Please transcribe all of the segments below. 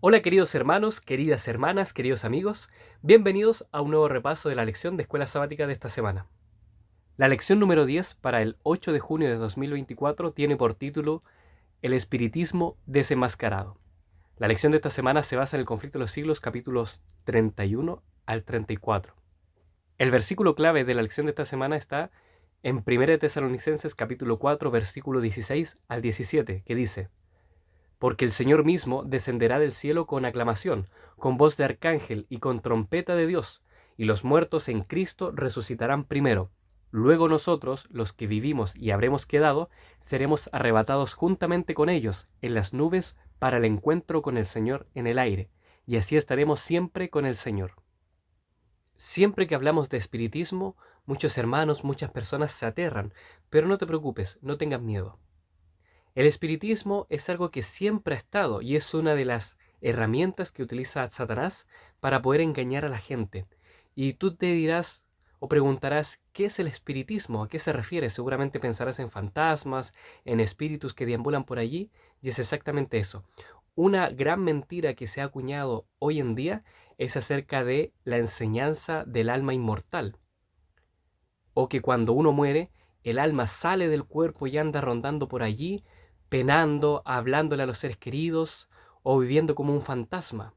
Hola queridos hermanos, queridas hermanas, queridos amigos, bienvenidos a un nuevo repaso de la lección de Escuela Sabática de esta semana. La lección número 10 para el 8 de junio de 2024 tiene por título El espiritismo desenmascarado. La lección de esta semana se basa en el conflicto de los siglos capítulos 31 al 34. El versículo clave de la lección de esta semana está en 1 Tesalonicenses capítulo 4 versículo 16 al 17, que dice: Porque el Señor mismo descenderá del cielo con aclamación, con voz de arcángel y con trompeta de Dios, y los muertos en Cristo resucitarán primero. Luego nosotros, los que vivimos y habremos quedado, seremos arrebatados juntamente con ellos en las nubes para el encuentro con el Señor en el aire, y así estaremos siempre con el Señor. Siempre que hablamos de espiritismo, muchos hermanos, muchas personas se aterran, pero no te preocupes, no tengas miedo. El espiritismo es algo que siempre ha estado y es una de las herramientas que utiliza Satanás para poder engañar a la gente. Y tú te dirás o preguntarás, ¿qué es el espiritismo? ¿A qué se refiere? Seguramente pensarás en fantasmas, en espíritus que deambulan por allí, y es exactamente eso. Una gran mentira que se ha acuñado hoy en día es acerca de la enseñanza del alma inmortal, o que cuando uno muere, el alma sale del cuerpo y anda rondando por allí, penando, hablándole a los seres queridos o viviendo como un fantasma.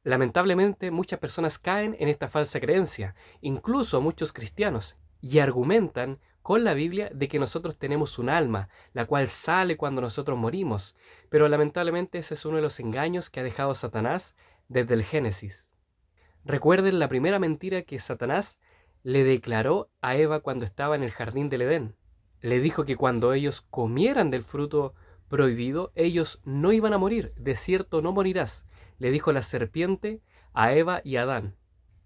Lamentablemente, muchas personas caen en esta falsa creencia, incluso muchos cristianos, y argumentan con la Biblia de que nosotros tenemos un alma, la cual sale cuando nosotros morimos, pero lamentablemente ese es uno de los engaños que ha dejado Satanás desde el Génesis. Recuerden la primera mentira que Satanás le declaró a Eva cuando estaba en el jardín del Edén. Le dijo que cuando ellos comieran del fruto prohibido, ellos no iban a morir. De cierto no morirás, le dijo la serpiente a Eva y a Adán.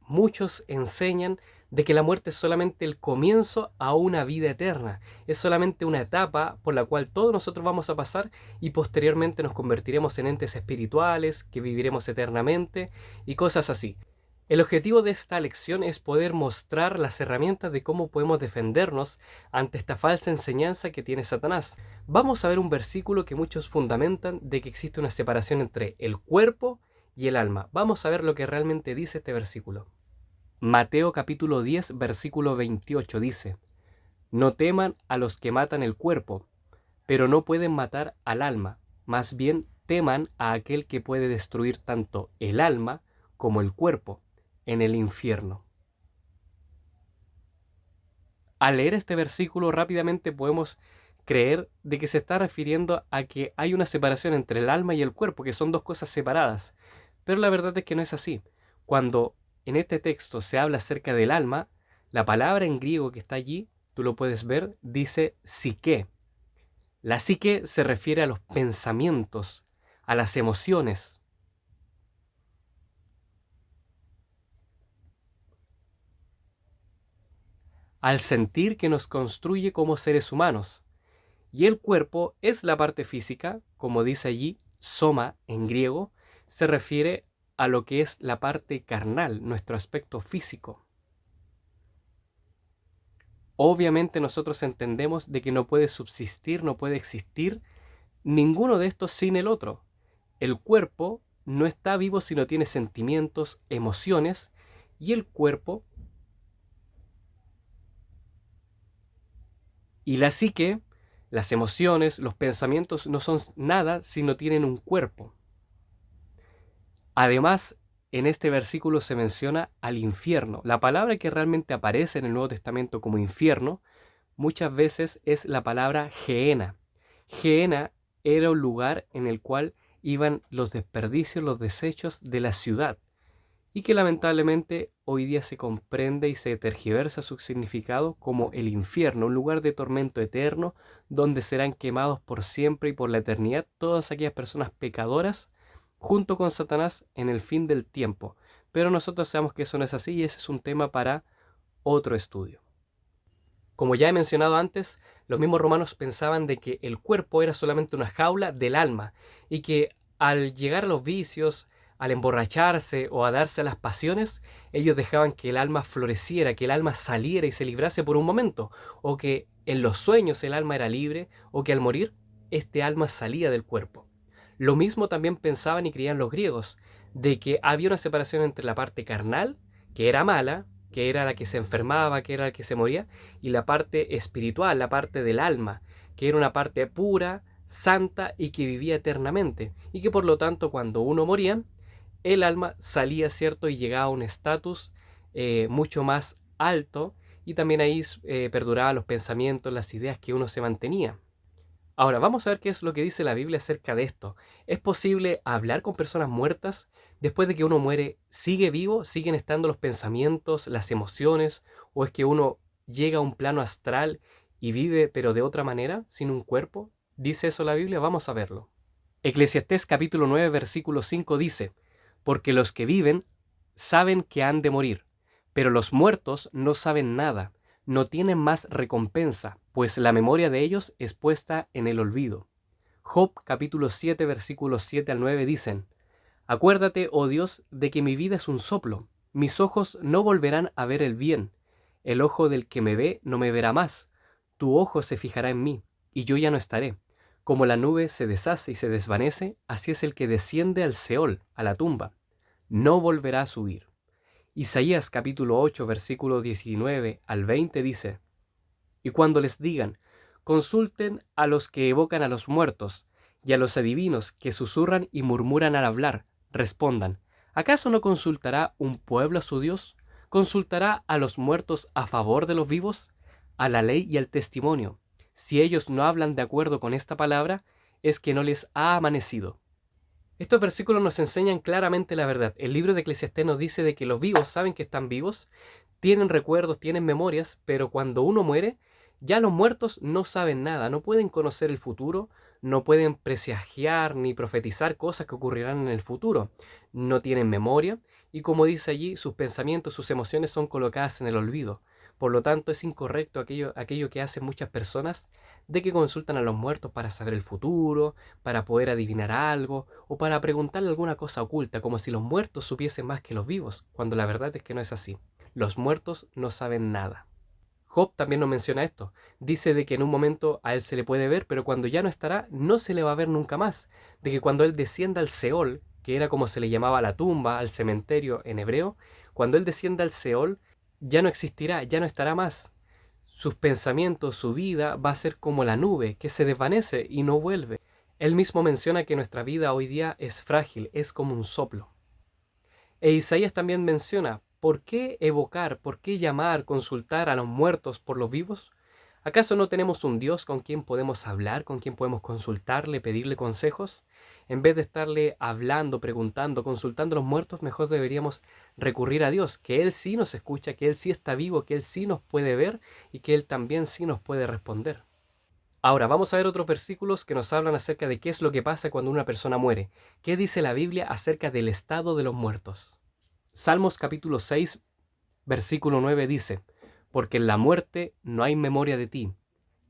Muchos enseñan de que la muerte es solamente el comienzo a una vida eterna. Es solamente una etapa por la cual todos nosotros vamos a pasar y posteriormente nos convertiremos en entes espirituales, que viviremos eternamente y cosas así. El objetivo de esta lección es poder mostrar las herramientas de cómo podemos defendernos ante esta falsa enseñanza que tiene Satanás. Vamos a ver un versículo que muchos fundamentan de que existe una separación entre el cuerpo y el alma. Vamos a ver lo que realmente dice este versículo. Mateo capítulo 10 versículo 28 dice: No teman a los que matan el cuerpo, pero no pueden matar al alma, más bien teman a aquel que puede destruir tanto el alma como el cuerpo en el infierno. Al leer este versículo rápidamente podemos creer de que se está refiriendo a que hay una separación entre el alma y el cuerpo, que son dos cosas separadas. Pero la verdad es que no es así. Cuando en este texto se habla acerca del alma, la palabra en griego que está allí, tú lo puedes ver, dice psique. La psique se refiere a los pensamientos, a las emociones. Al sentir que nos construye como seres humanos. Y el cuerpo es la parte física, como dice allí, soma en griego, se refiere a lo que es la parte carnal, nuestro aspecto físico. Obviamente nosotros entendemos de que no puede subsistir, no puede existir ninguno de estos sin el otro. El cuerpo no está vivo si no tiene sentimientos, emociones, y el cuerpo y la psique, las emociones, los pensamientos no son nada si no tienen un cuerpo. Además, en este versículo se menciona al infierno. La palabra que realmente aparece en el Nuevo Testamento como infierno muchas veces es la palabra Gehenna. Gehenna era un lugar en el cual iban los desperdicios, los desechos de la ciudad, y que lamentablemente hoy día se comprende y se tergiversa su significado como el infierno, un lugar de tormento eterno donde serán quemados por siempre y por la eternidad todas aquellas personas pecadoras junto con Satanás en el fin del tiempo. Pero nosotros sabemos que eso no es así y ese es un tema para otro estudio. Como ya he mencionado antes, los mismos romanos pensaban de que el cuerpo era solamente una jaula del alma y que al llegar a los vicios, al emborracharse o a darse a las pasiones, ellos dejaban que el alma floreciera, que el alma saliera y se librase por un momento, o que en los sueños el alma era libre, o que al morir este alma salía del cuerpo. Lo mismo también pensaban y creían los griegos, de que había una separación entre la parte carnal, que era mala, que era la que se enfermaba, que era la que se moría, y la parte espiritual, la parte del alma, que era una parte pura, santa y que vivía eternamente, y que por lo tanto cuando uno moría, el alma salía, ¿cierto? Y llegaba a un estatus mucho más alto, y también ahí perduraban los pensamientos, las ideas que uno se mantenía. Ahora, vamos a ver qué es lo que dice la Biblia acerca de esto. ¿Es posible hablar con personas muertas? Después de que uno muere, ¿sigue vivo? ¿Siguen estando los pensamientos, las emociones? ¿O es que uno llega a un plano astral y vive pero de otra manera, sin un cuerpo? ¿Dice eso la Biblia? Vamos a verlo. Eclesiastés capítulo 9 versículo 5 dice, porque los que viven saben que han de morir, pero los muertos no saben nada, no tienen más recompensa, pues la memoria de ellos es puesta en el olvido. Job capítulo 7 versículos 7 al 9 dicen, acuérdate, oh Dios, de que mi vida es un soplo, mis ojos no volverán a ver el bien, el ojo del que me ve no me verá más, tu ojo se fijará en mí, y yo ya no estaré. Como la nube se deshace y se desvanece, así es el que desciende al Seol, a la tumba. No volverá a subir. Isaías capítulo 8, versículo 19 al 20 dice, y cuando les digan, consulten a los que evocan a los muertos, y a los adivinos que susurran y murmuran al hablar, respondan, ¿acaso no consultará un pueblo a su Dios? ¿Consultará a los muertos a favor de los vivos? A la ley y al testimonio. Si ellos no hablan de acuerdo con esta palabra, es que no les ha amanecido. Estos versículos nos enseñan claramente la verdad. El libro de Eclesiastés nos dice de que los vivos saben que están vivos, tienen recuerdos, tienen memorias, pero cuando uno muere, ya los muertos no saben nada, no pueden conocer el futuro, no pueden presagiar ni profetizar cosas que ocurrirán en el futuro, no tienen memoria y como dice allí, sus pensamientos, sus emociones son colocadas en el olvido. Por lo tanto, es incorrecto aquello que hacen muchas personas de que consultan a los muertos para saber el futuro, para poder adivinar algo o para preguntarle alguna cosa oculta, como si los muertos supiesen más que los vivos, cuando la verdad es que no es así. Los muertos no saben nada. Job también nos menciona esto. Dice de que en un momento a él se le puede ver, pero cuando ya no estará, no se le va a ver nunca más. De que cuando él descienda al Seol, que era como se le llamaba a la tumba, al cementerio en hebreo, cuando él descienda al Seol, ya no existirá, ya no estará más. Sus pensamientos, su vida va a ser como la nube, que se desvanece y no vuelve. Él mismo menciona que nuestra vida hoy día es frágil, es como un soplo. E Isaías también menciona, ¿por qué evocar, por qué llamar, consultar a los muertos por los vivos? ¿Acaso no tenemos un Dios con quien podemos hablar, con quien podemos consultarle, pedirle consejos? En vez de estarle hablando, preguntando, consultando a los muertos, mejor deberíamos recurrir a Dios, que Él sí nos escucha, que Él sí está vivo, que Él sí nos puede ver y que Él también sí nos puede responder. Ahora, vamos a ver otros versículos que nos hablan acerca de qué es lo que pasa cuando una persona muere. ¿Qué dice la Biblia acerca del estado de los muertos? Salmos capítulo 6, versículo 9 dice, porque en la muerte no hay memoria de ti.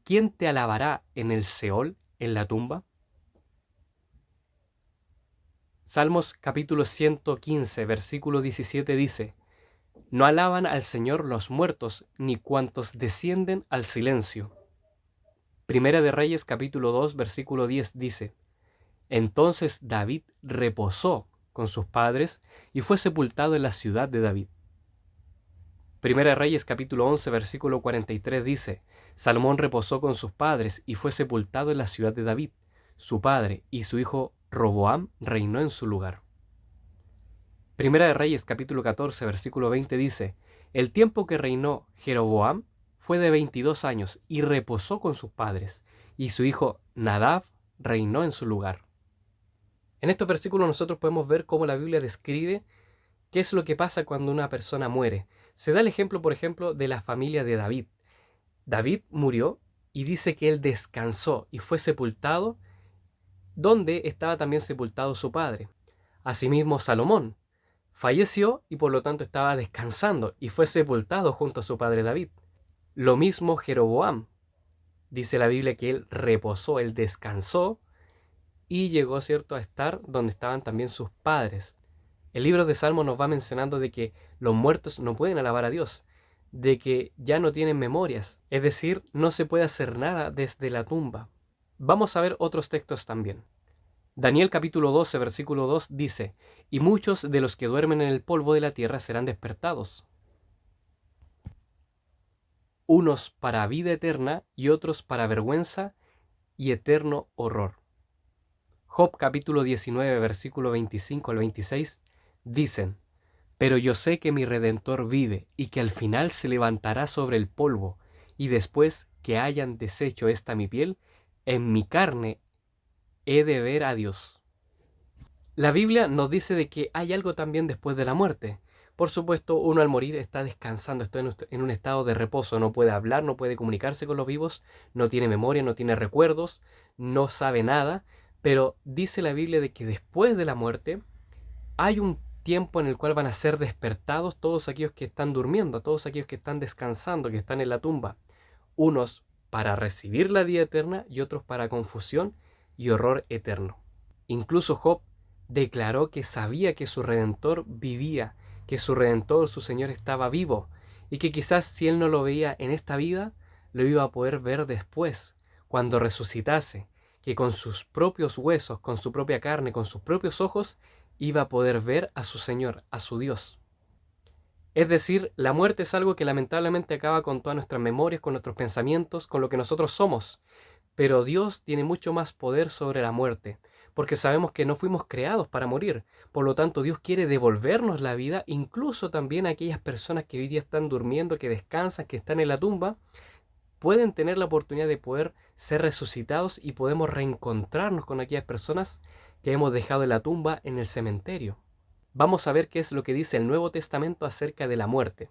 ¿Quién te alabará en el Seol, en la tumba? Salmos capítulo 115, versículo 17 dice, no alaban al Señor los muertos, ni cuantos descienden al silencio. Primera de Reyes capítulo 2, versículo 10 dice, entonces David reposó con sus padres y fue sepultado en la ciudad de David. Primera de Reyes capítulo 11 versículo 43 dice, Salomón reposó con sus padres y fue sepultado en la ciudad de David, su padre, y su hijo Roboam reinó en su lugar. Primera de Reyes capítulo 14 versículo 20 dice, el tiempo que reinó Jeroboam fue de 22 años y reposó con sus padres, y su hijo Nadab reinó en su lugar. En estos versículos nosotros podemos ver cómo la Biblia describe qué es lo que pasa cuando una persona muere. Se da el ejemplo, por ejemplo, de la familia de David. David murió y dice que él descansó y fue sepultado donde estaba también sepultado su padre. Asimismo, Salomón falleció y por lo tanto estaba descansando y fue sepultado junto a su padre David. Lo mismo Jeroboam. Dice la Biblia que él reposó, él descansó y llegó, ¿cierto?, a estar donde estaban también sus padres. El libro de Salmos nos va mencionando de que los muertos no pueden alabar a Dios, de que ya no tienen memorias, es decir, no se puede hacer nada desde la tumba. Vamos a ver otros textos también. Daniel capítulo 12, versículo 2 dice, y muchos de los que duermen en el polvo de la tierra serán despertados, unos para vida eterna y otros para vergüenza y eterno horror. Job capítulo 19, versículo 25 al 26 dicen, pero yo sé que mi Redentor vive y que al final se levantará sobre el polvo, y después que hayan deshecho esta mi piel, en mi carne he de ver a Dios. La Biblia nos dice de que hay algo también después de la muerte. Por supuesto, uno al morir está descansando, está en un estado de reposo, no puede hablar, no puede comunicarse con los vivos, no tiene memoria, no tiene recuerdos, no sabe nada, pero dice la Biblia de que después de la muerte hay un tiempo en el cual van a ser despertados todos aquellos que están durmiendo, todos aquellos que están descansando, que están en la tumba, unos para recibir la vida eterna y otros para confusión y horror eterno. Incluso Job declaró que sabía que su Redentor vivía, que su Redentor, su Señor, estaba vivo, y que quizás si él no lo veía en esta vida, lo iba a poder ver después, cuando resucitase, que con sus propios huesos, con su propia carne, con sus propios ojos, iba a poder ver a su Señor, a su Dios. Es decir, la muerte es algo que lamentablemente acaba con todas nuestras memorias, con nuestros pensamientos, con lo que nosotros somos. Pero Dios tiene mucho más poder sobre la muerte, porque sabemos que no fuimos creados para morir. Por lo tanto, Dios quiere devolvernos la vida, incluso también a aquellas personas que hoy día están durmiendo, que descansan, que están en la tumba, pueden tener la oportunidad de poder ser resucitados y podemos reencontrarnos con aquellas personas que hemos dejado en la tumba, en el cementerio. Vamos a ver qué es lo que dice el Nuevo Testamento acerca de la muerte.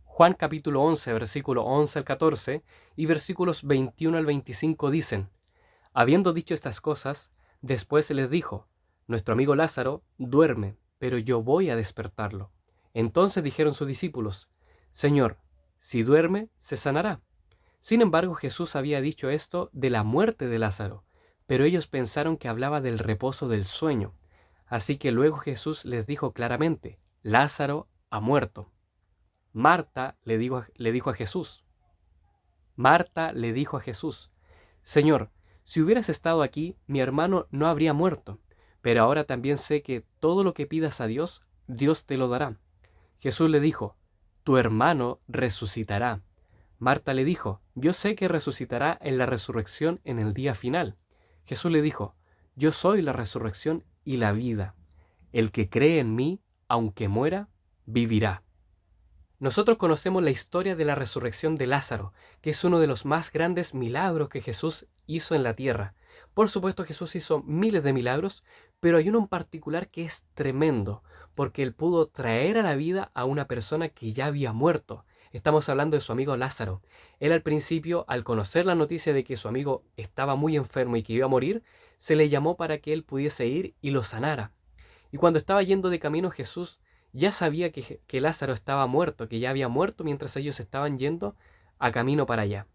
Juan capítulo 11, versículo 11 al 14 y versículos 21 al 25 dicen, habiendo dicho estas cosas, después se les dijo, nuestro amigo Lázaro duerme, pero yo voy a despertarlo. Entonces dijeron sus discípulos, Señor, si duerme, se sanará. Sin embargo, Jesús había dicho esto de la muerte de Lázaro, pero ellos pensaron que hablaba del reposo del sueño. Así que luego Jesús les dijo claramente, Lázaro ha muerto. Marta le dijo a Jesús, Señor, si hubieras estado aquí, mi hermano no habría muerto, pero ahora también sé que todo lo que pidas a Dios, Dios te lo dará. Jesús le dijo, tu hermano resucitará. Marta le dijo, yo sé que resucitará en la resurrección en el día final. Jesús le dijo, yo soy la resurrección y la vida. El que cree en mí, aunque muera, vivirá. Nosotros conocemos la historia de la resurrección de Lázaro, que es uno de los más grandes milagros que Jesús hizo en la tierra. Por supuesto, Jesús hizo miles de milagros, pero hay uno en particular que es tremendo, porque él pudo traer a la vida a una persona que ya había muerto. Estamos hablando de su amigo Lázaro. Él al principio, al conocer la noticia de que su amigo estaba muy enfermo y que iba a morir, se le llamó para que él pudiese ir y lo sanara. Y cuando estaba yendo de camino, Jesús ya sabía que Lázaro estaba muerto, que ya había muerto mientras ellos estaban yendo a camino para allá.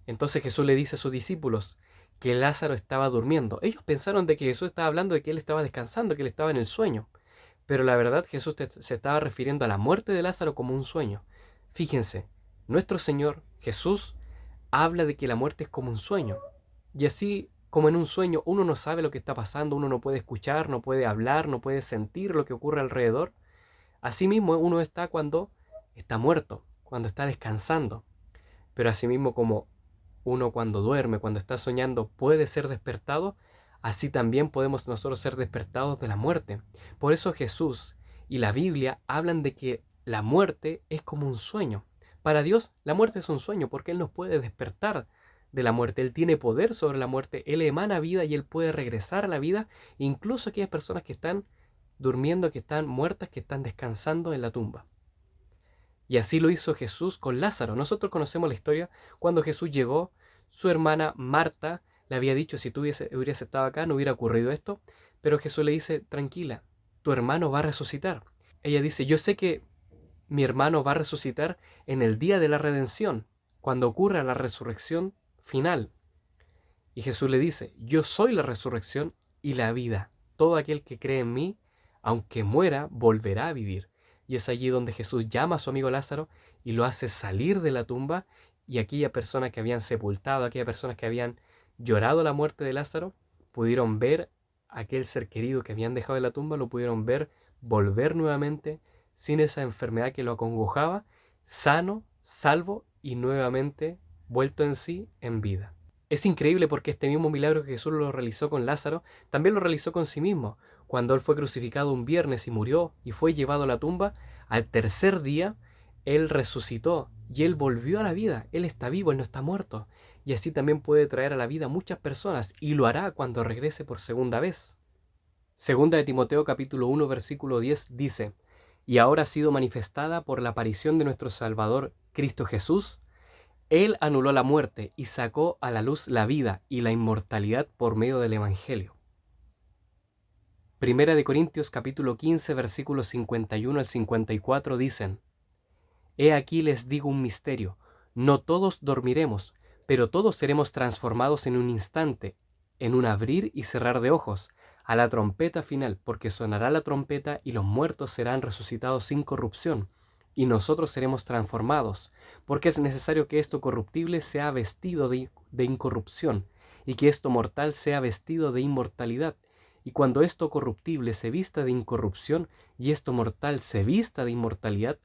Entonces Jesús le dice a sus discípulos que Lázaro estaba durmiendo. Ellos pensaron de que Jesús estaba hablando de que él estaba descansando, que él estaba en el sueño. Pero la verdad Jesús se estaba refiriendo a la muerte de Lázaro como un sueño. Fíjense, nuestro Señor Jesús habla de que la muerte es como un sueño. Y así como en un sueño uno no sabe lo que está pasando, uno no puede escuchar, no puede hablar, no puede sentir lo que ocurre alrededor. Asimismo uno está cuando está muerto, cuando está descansando. Pero asimismo como uno cuando duerme, cuando está soñando, puede ser despertado, así también podemos nosotros ser despertados de la muerte. Por eso Jesús y la Biblia hablan de que la muerte es como un sueño. Para Dios la muerte es un sueño porque Él nos puede despertar de la muerte. Él tiene poder sobre la muerte, Él emana vida y Él puede regresar a la vida, incluso aquellas personas que están durmiendo, que están muertas, que están descansando en la tumba. Y así lo hizo Jesús con Lázaro. Nosotros conocemos la historia. Cuando Jesús llegó, su hermana Marta le había dicho, si tú hubieras estado acá no hubiera ocurrido esto. Pero Jesús le dice, tranquila, tu hermano va a resucitar. Ella dice, yo sé que mi hermano va a resucitar en el día de la redención, cuando ocurra la resurrección final. Y Jesús le dice, yo soy la resurrección y la vida. Todo aquel que cree en mí, aunque muera, volverá a vivir. Y es allí donde Jesús llama a su amigo Lázaro y lo hace salir de la tumba, y aquella persona que habían sepultado, aquellas personas que habían llorado la muerte de Lázaro, pudieron ver a aquel ser querido que habían dejado en la tumba, lo pudieron ver volver nuevamente sin esa enfermedad que lo acongojaba, sano, salvo y nuevamente vuelto en sí en vida. Es increíble porque este mismo milagro que Jesús lo realizó con Lázaro, también lo realizó con sí mismo. Cuando él fue crucificado un viernes y murió y fue llevado a la tumba, al tercer día él resucitó y él volvió a la vida. Él está vivo, él no está muerto. Y así también puede traer a la vida a muchas personas y lo hará cuando regrese por segunda vez. Segunda de Timoteo capítulo 1 versículo 10 dice: y ahora ha sido manifestada por la aparición de nuestro Salvador Cristo Jesús. Él anuló la muerte y sacó a la luz la vida y la inmortalidad por medio del Evangelio. Primera de Corintios capítulo 15 versículos 51 al 54 dicen: he aquí les digo un misterio, no todos dormiremos, pero todos seremos transformados en un instante, en un abrir y cerrar de ojos, a la trompeta final, porque sonará la trompeta y los muertos serán resucitados sin corrupción, y nosotros seremos transformados, porque es necesario que esto corruptible sea vestido de incorrupción, y que esto mortal sea vestido de inmortalidad. Y cuando esto corruptible se vista de incorrupción, y esto mortal se vista de inmortalidad,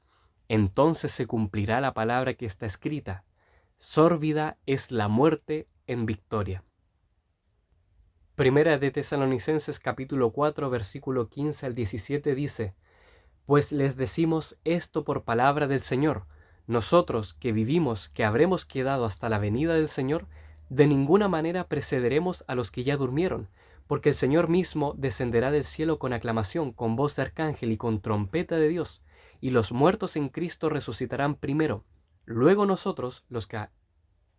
entonces se cumplirá la palabra que está escrita: sórbida es la muerte en victoria. Primera de Tesalonicenses capítulo 4 versículo 15 al 17 dice: pues les decimos esto por palabra del Señor, nosotros que vivimos, que habremos quedado hasta la venida del Señor, de ninguna manera precederemos a los que ya durmieron, porque el Señor mismo descenderá del cielo con aclamación, con voz de arcángel y con trompeta de Dios, y los muertos en Cristo resucitarán primero. Luego nosotros, los que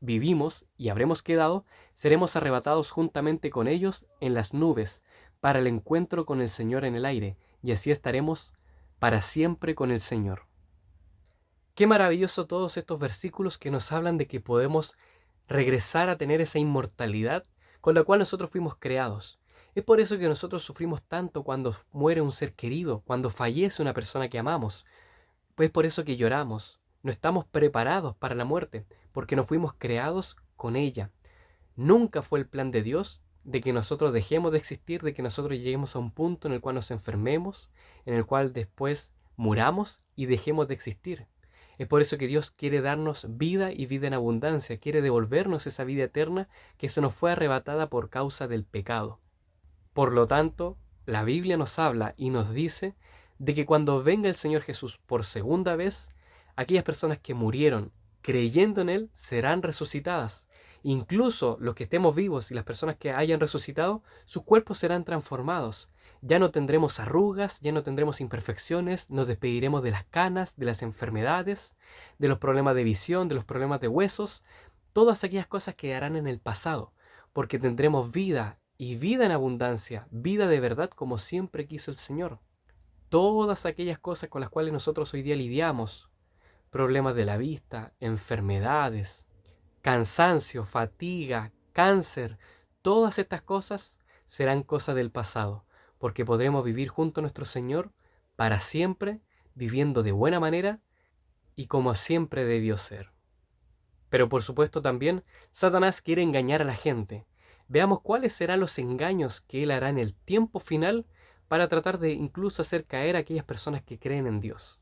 vivimos y habremos quedado, seremos arrebatados juntamente con ellos en las nubes, para el encuentro con el Señor en el aire, y así estaremos para siempre con el Señor. Qué maravilloso todos estos versículos que nos hablan de que podemos regresar a tener esa inmortalidad con la cual nosotros fuimos creados. Es por eso que nosotros sufrimos tanto cuando muere un ser querido, cuando fallece una persona que amamos. Pues es por eso que lloramos. No estamos preparados para la muerte, porque no fuimos creados con ella. Nunca fue el plan de Dios de que nosotros dejemos de existir, de que nosotros lleguemos a un punto en el cual nos enfermemos, en el cual después muramos y dejemos de existir. Es por eso que Dios quiere darnos vida y vida en abundancia, quiere devolvernos esa vida eterna que se nos fue arrebatada por causa del pecado. Por lo tanto, la Biblia nos habla y nos dice de que cuando venga el Señor Jesús por segunda vez, aquellas personas que murieron creyendo en Él serán resucitadas. Incluso los que estemos vivos y las personas que hayan resucitado, sus cuerpos serán transformados. Ya no tendremos arrugas, ya no tendremos imperfecciones, nos despediremos de las canas, de las enfermedades, de los problemas de visión, de los problemas de huesos. Todas aquellas cosas quedarán en el pasado, porque tendremos vida y vida en abundancia, vida de verdad como siempre quiso el Señor. Todas aquellas cosas con las cuales nosotros hoy día lidiamos, problemas de la vista, enfermedades, cansancio, fatiga, cáncer, todas estas cosas serán cosas del pasado, porque podremos vivir junto a nuestro Señor para siempre, viviendo de buena manera y como siempre debió ser. Pero por supuesto también Satanás quiere engañar a la gente. Veamos cuáles serán los engaños que él hará en el tiempo final para tratar de incluso hacer caer a aquellas personas que creen en Dios.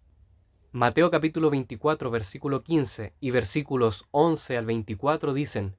Mateo capítulo 24 versículo 15 y versículos 11 al 24 dicen: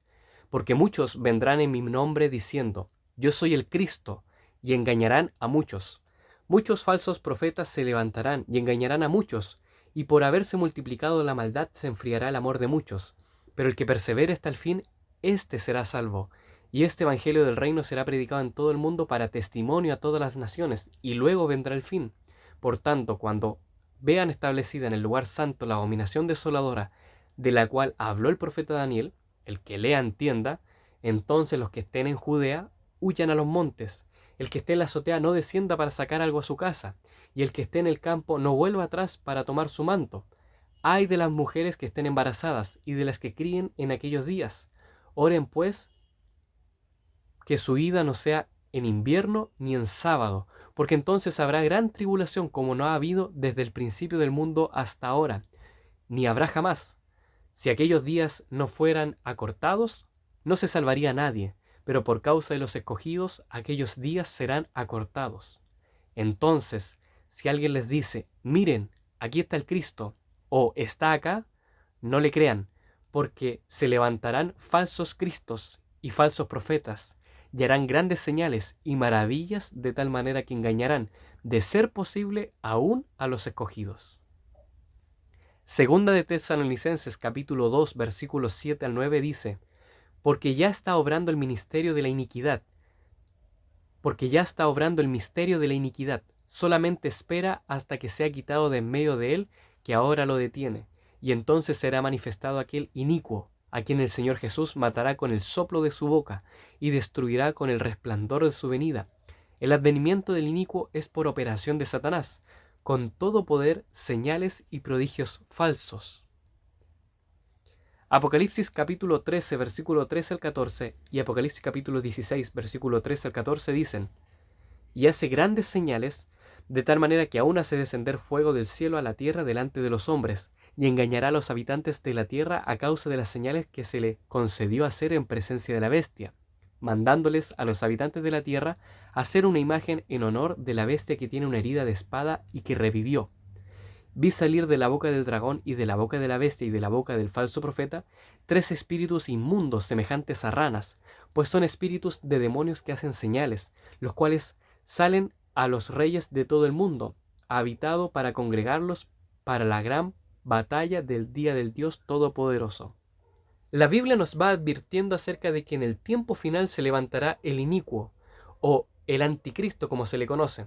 porque muchos vendrán en mi nombre diciendo: yo soy el Cristo, y engañarán a muchos. Muchos falsos profetas se levantarán y engañarán a muchos, y por haberse multiplicado la maldad se enfriará el amor de muchos. Pero el que persevere hasta el fin, éste será salvo. Y este evangelio del reino será predicado en todo el mundo para testimonio a todas las naciones, y luego vendrá el fin. Por tanto, cuando vean establecida en el lugar santo la abominación desoladora, de la cual habló el profeta Daniel, el que lea entienda, entonces los que estén en Judea huyan a los montes, el que esté en la azotea no descienda para sacar algo a su casa, y el que esté en el campo no vuelva atrás para tomar su manto. Ay de las mujeres que estén embarazadas y de las que críen en aquellos días. Oren pues que su ida no sea en invierno ni en sábado, porque entonces habrá gran tribulación como no ha habido desde el principio del mundo hasta ahora, ni habrá jamás. Si aquellos días no fueran acortados, no se salvaría nadie, pero por causa de los escogidos aquellos días serán acortados. Entonces, si alguien les dice, miren, aquí está el Cristo, o está acá, no le crean, porque se levantarán falsos cristos y falsos profetas, y harán grandes señales y maravillas de tal manera que engañarán, de ser posible, aún a los escogidos. Segunda de Tesalonicenses capítulo 2 versículos 7 al 9 dice, porque ya está obrando el ministerio de la iniquidad, solamente espera hasta que sea quitado de en medio de él, que ahora lo detiene, y entonces será manifestado aquel inicuo, a quien el Señor Jesús matará con el soplo de su boca, y destruirá con el resplandor de su venida. El advenimiento del inicuo es por operación de Satanás, con todo poder, señales y prodigios falsos. Apocalipsis capítulo 13, versículo 13 al 14 y Apocalipsis capítulo 16, versículo 13 al 14 dicen, y hace grandes señales, de tal manera que aún hace descender fuego del cielo a la tierra delante de los hombres, y engañará a los habitantes de la tierra a causa de las señales que se le concedió hacer en presencia de la bestia, mandándoles a los habitantes de la tierra hacer una imagen en honor de la bestia que tiene una herida de espada y que revivió. Vi salir de la boca del dragón y de la boca de la bestia y de la boca del falso profeta 3 espíritus inmundos semejantes a ranas, pues son espíritus de demonios que hacen señales, los cuales salen a los reyes de todo el mundo, habitado para congregarlos para la gran batalla del día del Dios Todopoderoso. La Biblia nos va advirtiendo acerca de que en el tiempo final se levantará el inicuo, o el anticristo como se le conoce.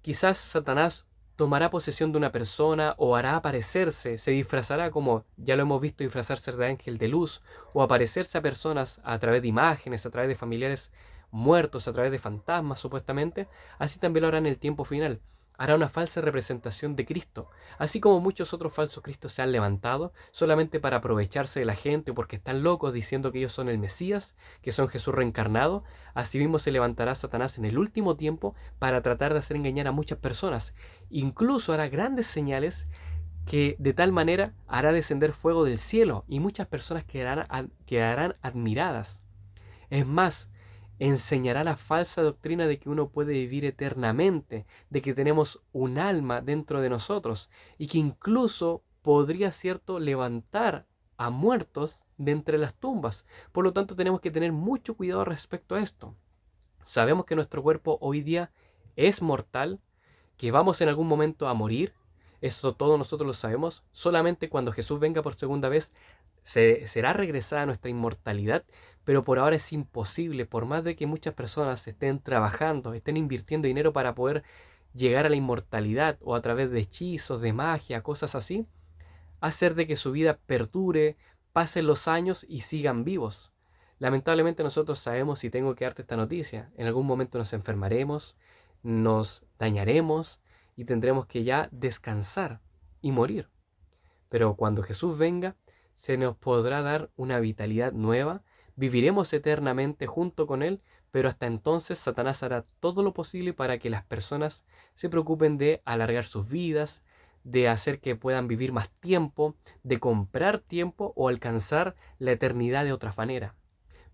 Quizás Satanás tomará posesión de una persona o hará aparecerse, se disfrazará como ya lo hemos visto disfrazarse de ángel de luz o aparecerse a personas a través de imágenes, a través de familiares muertos, a través de fantasmas supuestamente. Así también lo hará en el tiempo final. Hará una falsa representación de Cristo, así como muchos otros falsos cristos se han levantado solamente para aprovecharse de la gente o porque están locos diciendo que ellos son el Mesías, que son Jesús reencarnado. Asimismo se levantará Satanás en el último tiempo para tratar de hacer engañar a muchas personas. Incluso hará grandes señales que de tal manera hará descender fuego del cielo y muchas personas quedarán admiradas. Es más, enseñará la falsa doctrina de que uno puede vivir eternamente, de que tenemos un alma dentro de nosotros y que incluso podría, cierto, levantar a muertos de entre las tumbas. Por lo tanto, tenemos que tener mucho cuidado respecto a esto. Sabemos que nuestro cuerpo hoy día es mortal, que vamos en algún momento a morir. Eso todos nosotros lo sabemos. Solamente cuando Jesús venga por segunda vez será regresada nuestra inmortalidad, pero por ahora es imposible, por más de que muchas personas estén trabajando, estén invirtiendo dinero para poder llegar a la inmortalidad o a través de hechizos, de magia, cosas así, hacer de que su vida perdure, pasen los años y sigan vivos. Lamentablemente nosotros sabemos, y tengo que darte esta noticia, en algún momento nos enfermaremos, nos dañaremos y tendremos que ya descansar y morir. Pero cuando Jesús venga, se nos podrá dar una vitalidad nueva, viviremos eternamente junto con Él, pero hasta entonces Satanás hará todo lo posible para que las personas se preocupen de alargar sus vidas, de hacer que puedan vivir más tiempo, de comprar tiempo o alcanzar la eternidad de otra manera.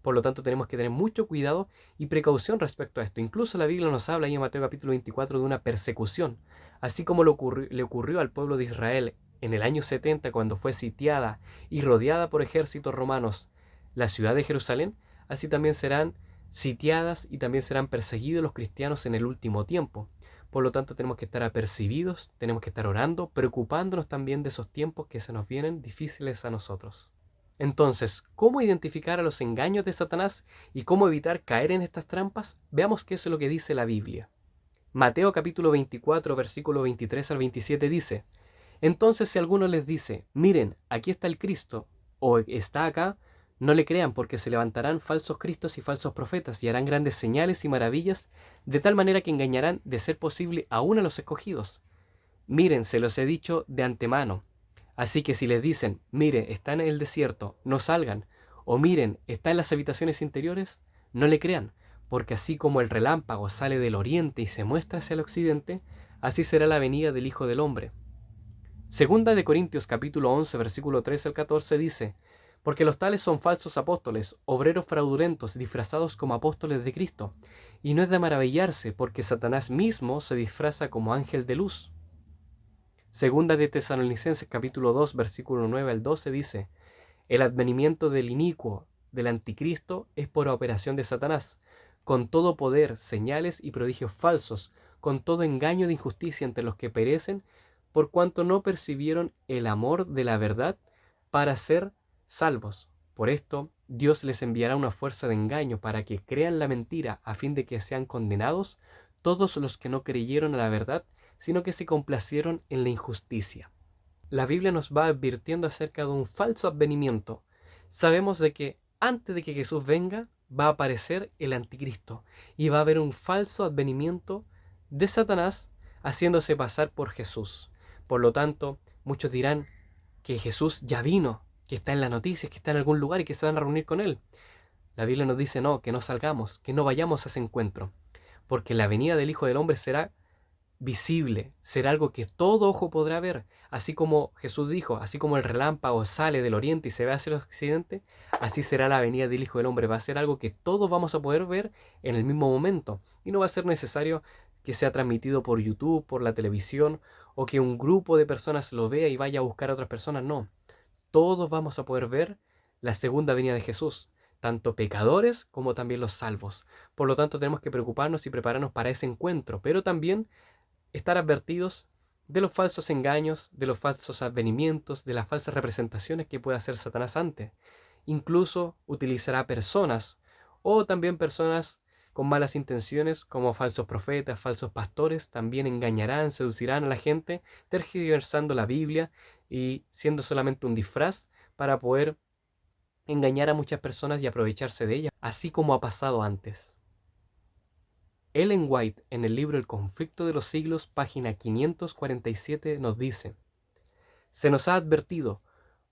Por lo tanto, tenemos que tener mucho cuidado y precaución respecto a esto. Incluso la Biblia nos habla ahí en Mateo capítulo 24 de una persecución, así como le ocurrió al pueblo de Israel en el año 70 cuando fue sitiada y rodeada por ejércitos romanos la ciudad de Jerusalén. Así también serán sitiadas y también serán perseguidos los cristianos en el último tiempo. Por lo tanto, tenemos que estar apercibidos, tenemos que estar orando, preocupándonos también de esos tiempos que se nos vienen difíciles a nosotros. Entonces, ¿cómo identificar a los engaños de Satanás y cómo evitar caer en estas trampas? Veamos qué es lo que dice la Biblia. Mateo capítulo 24, versículo 23 al 27 dice, entonces si alguno les dice, miren, aquí está el Cristo, o está acá, no le crean, porque se levantarán falsos cristos y falsos profetas y harán grandes señales y maravillas, de tal manera que engañarán, de ser posible, aún a los escogidos. Miren, se los he dicho de antemano. Así que si les dicen, mire, está en el desierto, no salgan, o miren, está en las habitaciones interiores, no le crean, porque así como el relámpago sale del oriente y se muestra hacia el occidente, así será la venida del Hijo del Hombre. Segunda de Corintios capítulo 11, versículo 13 al 14 dice, Porque los tales son falsos apóstoles, obreros fraudulentos, disfrazados como apóstoles de Cristo. Y no es de maravillarse, porque Satanás mismo se disfraza como ángel de luz. Segunda de Tesalonicenses capítulo 2, versículo 9 al 12 dice: el advenimiento del inicuo, del anticristo, es por operación de Satanás, con todo poder, señales y prodigios falsos, con todo engaño de injusticia entre los que perecen, por cuanto no percibieron el amor de la verdad para ser salvos. Por esto, Dios les enviará una fuerza de engaño para que crean la mentira, a fin de que sean condenados todos los que no creyeron a la verdad, sino que se complacieron en la injusticia. La Biblia nos va advirtiendo acerca de un falso advenimiento. Sabemos de que antes de que Jesús venga, va a aparecer el anticristo y va a haber un falso advenimiento de Satanás haciéndose pasar por Jesús. Por lo tanto, muchos dirán que Jesús ya vino, que está en las noticias, que está en algún lugar y que se van a reunir con él. La Biblia nos dice no, que no salgamos, que no vayamos a ese encuentro, porque la venida del Hijo del Hombre será visible, será algo que todo ojo podrá ver, así como Jesús dijo, así como el relámpago sale del oriente y se ve hacia el occidente, así será la venida del Hijo del Hombre, va a ser algo que todos vamos a poder ver en el mismo momento, y no va a ser necesario que sea transmitido por YouTube, por la televisión, o que un grupo de personas lo vea y vaya a buscar a otras personas, no, todos vamos a poder ver la segunda venida de Jesús, tanto pecadores como también los salvos. Por lo tanto, tenemos que preocuparnos y prepararnos para ese encuentro, pero también estar advertidos de los falsos engaños, de los falsos advenimientos, de las falsas representaciones que puede hacer Satanás antes. Incluso utilizará personas o también personas con malas intenciones como falsos profetas, falsos pastores, también engañarán, seducirán a la gente, tergiversando la Biblia y siendo solamente un disfraz para poder engañar a muchas personas y aprovecharse de ellas, así como ha pasado antes. Ellen White, en el libro El conflicto de los siglos, página 547, nos dice: se nos ha advertido,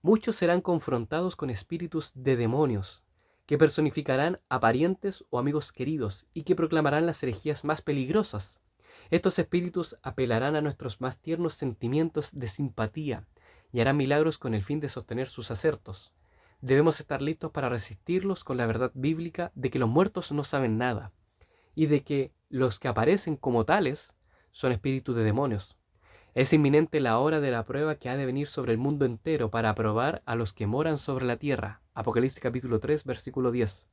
muchos serán confrontados con espíritus de demonios, que personificarán a parientes o amigos queridos y que proclamarán las herejías más peligrosas. Estos espíritus apelarán a nuestros más tiernos sentimientos de simpatía y harán milagros con el fin de sostener sus acertos. Debemos estar listos para resistirlos con la verdad bíblica de que los muertos no saben nada y de que los que aparecen como tales son espíritus de demonios. Es inminente la hora de la prueba que ha de venir sobre el mundo entero para probar a los que moran sobre la tierra. Apocalipsis capítulo 3, versículo 10.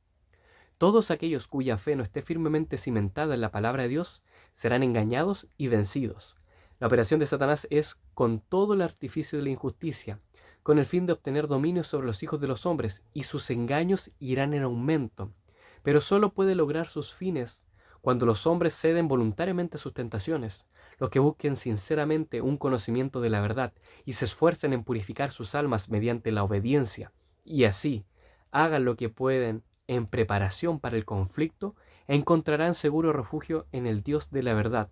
Todos aquellos cuya fe no esté firmemente cimentada en la palabra de Dios serán engañados y vencidos. La operación de Satanás es con todo el artificio de la injusticia, con el fin de obtener dominio sobre los hijos de los hombres, y sus engaños irán en aumento. Pero solo puede lograr sus fines cuando los hombres ceden voluntariamente a sus tentaciones, los que busquen sinceramente un conocimiento de la verdad y se esfuercen en purificar sus almas mediante la obediencia, y así hagan lo que pueden en preparación para el conflicto, encontrarán seguro refugio en el Dios de la verdad.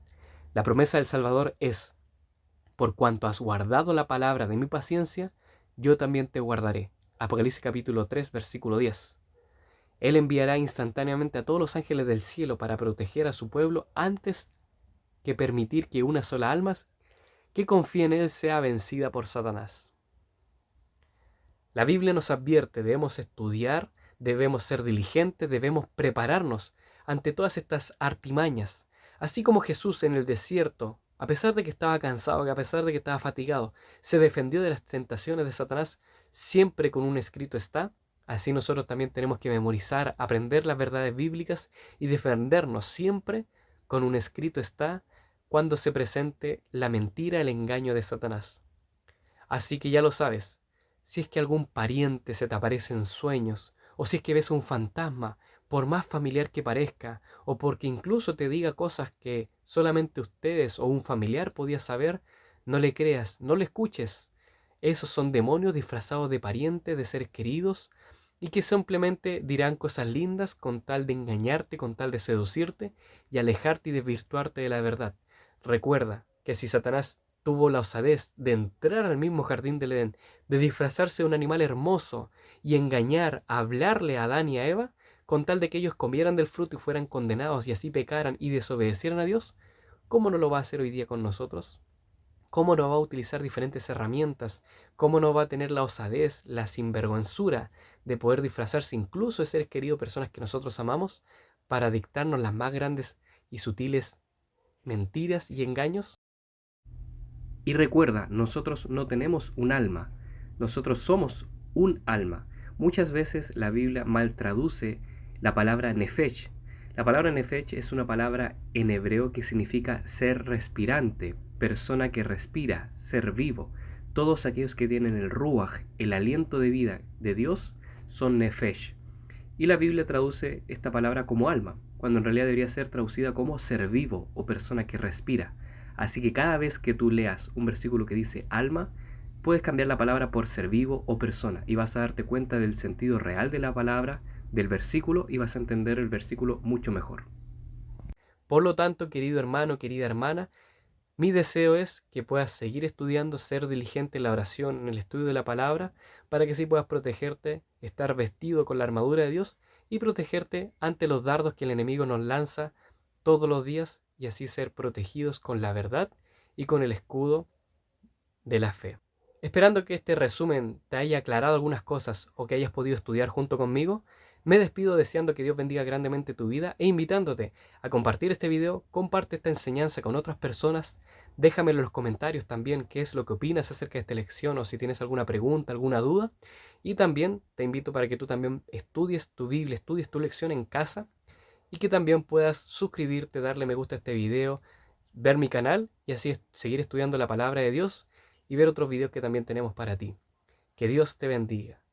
La promesa del Salvador es: por cuanto has guardado la palabra de mi paciencia, yo también te guardaré. Apocalipsis capítulo 3, versículo 10. Él enviará instantáneamente a todos los ángeles del cielo para proteger a su pueblo antes que permitir que una sola alma que confíe en él sea vencida por Satanás. La Biblia nos advierte, debemos estudiar, debemos ser diligentes, debemos prepararnos ante todas estas artimañas. Así como Jesús en el desierto, a pesar de que estaba cansado, a pesar de que estaba fatigado, se defendió de las tentaciones de Satanás, siempre con un escrito está. Así nosotros también tenemos que memorizar, aprender las verdades bíblicas y defendernos siempre con un escrito está cuando se presente la mentira, el engaño de Satanás. Así que ya lo sabes, si es que algún pariente se te aparece en sueños, o si es que ves un fantasma, por más familiar que parezca, o porque incluso te diga cosas que solamente ustedes o un familiar podía saber, no le creas, no le escuches. Esos son demonios disfrazados de parientes, de seres queridos, y que simplemente dirán cosas lindas con tal de engañarte, con tal de seducirte y alejarte y desvirtuarte de la verdad. Recuerda que si Satanás tuvo la osadez de entrar al mismo jardín del Edén, de disfrazarse de un animal hermoso y engañar, hablarle a Adán y a Eva, con tal de que ellos comieran del fruto y fueran condenados y así pecaran y desobedecieran a Dios, ¿cómo no lo va a hacer hoy día con nosotros? cómo no va a utilizar diferentes herramientas, cómo no va a tener la osadez, la sinvergüenzura de poder disfrazarse incluso de seres queridos, personas que nosotros amamos, para dictarnos las más grandes y sutiles mentiras y engaños. Y recuerda, nosotros no tenemos un alma, nosotros somos un alma. Muchas veces la Biblia mal traduce la palabra nefesh. La palabra nefesh es una palabra en hebreo que significa ser respirante, persona que respira, ser vivo. Todos aquellos que tienen el ruach, el aliento de vida de Dios, son nefesh. Y la Biblia traduce esta palabra como alma, cuando en realidad debería ser traducida como ser vivo o persona que respira. Así que cada vez que tú leas un versículo que dice alma, puedes cambiar la palabra por ser vivo o persona y vas a darte cuenta del sentido real de la palabra, del versículo, y vas a entender el versículo mucho mejor. Por lo tanto, querido hermano, querida hermana, mi deseo es que puedas seguir estudiando, ser diligente en la oración, en el estudio de la palabra, para que así puedas protegerte, estar vestido con la armadura de Dios y protegerte ante los dardos que el enemigo nos lanza todos los días y así ser protegidos con la verdad y con el escudo de la fe. Esperando que este resumen te haya aclarado algunas cosas o que hayas podido estudiar junto conmigo, me despido deseando que Dios bendiga grandemente tu vida e invitándote a compartir este video, comparte esta enseñanza con otras personas, déjame en los comentarios también qué es lo que opinas acerca de esta lección o si tienes alguna pregunta, alguna duda, y también te invito para que tú también estudies tu Biblia, estudies tu lección en casa y que también puedas suscribirte, darle me gusta a este video, ver mi canal y así seguir estudiando la palabra de Dios y ver otros videos que también tenemos para ti. Que Dios te bendiga.